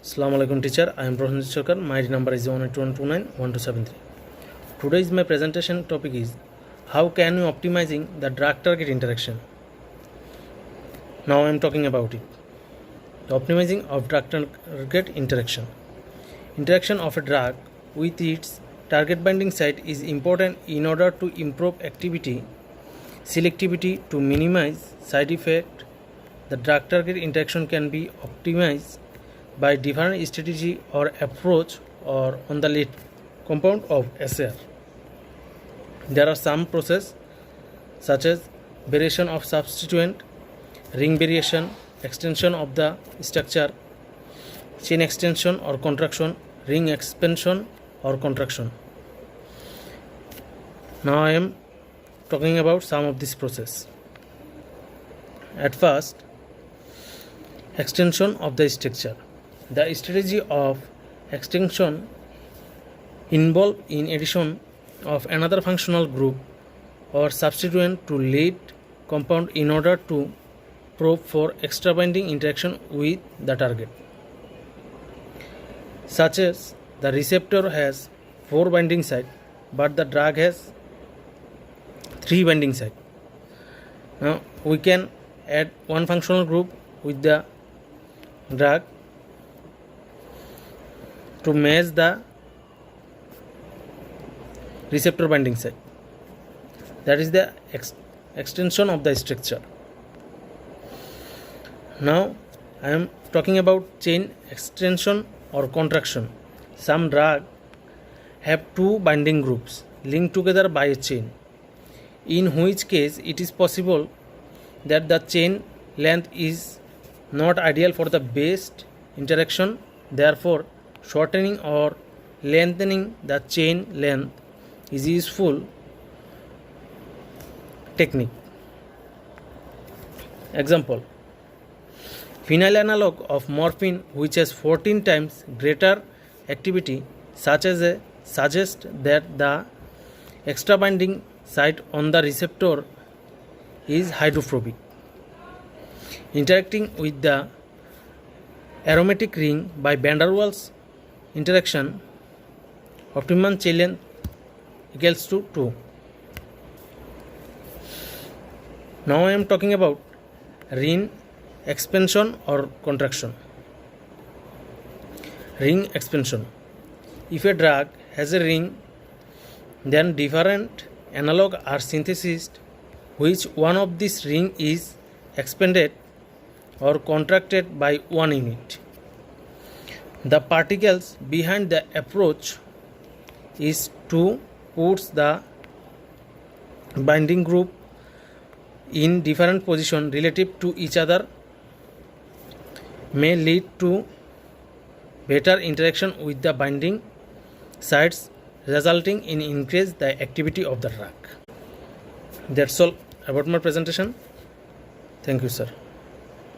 Assalamu alaikum teacher, I am Professor Sarkar. My number is 181291273. Today's my presentation topic is how can you optimizing the drug target interaction. Now I am talking about it. The optimizing of drug target interaction. Interaction of a drug with its target binding site is important in order to improve activity, selectivity to minimize side effect. The drug target interaction can be optimized by different strategy or approach or on the lead compound of SAR. There are some process such as variation of substituent, ring variation, extension of the structure, chain extension or contraction, ring expansion or contraction. Now I am talking about some of this process. At first, extension of the structure. The strategy of extension involves in addition of another functional group or substituent to lead compound in order to probe for extra binding interaction with the target. Such as the receptor has 4 binding sites but the drug has 3 binding sites. Now we can add one functional group with the drug to match the receptor binding site. That is the extension of the structure. Now I am talking about chain extension or contraction. Some drug have 2 binding groups linked together by a chain, in which case it is possible that the chain length is not ideal for the best interaction. Therefore, shortening or lengthening the chain length is useful technique. Example: phenyl analog of morphine which has 14 times greater activity suggests that the extra binding site on the receptor is hydrophobic. Interacting with the aromatic ring by van der Waals interaction, optimum chain length equals to 2. Now I am talking about ring expansion or contraction. Ring expansion. If a drug has a ring, then different analog are synthesized, which one of this ring is expanded or contracted by 1 unit. The particles behind the approach is to put the binding group in different position relative to each other may lead to better interaction with the binding sites, resulting in increase the activity of the drug. That's all about my presentation. Thank you, sir.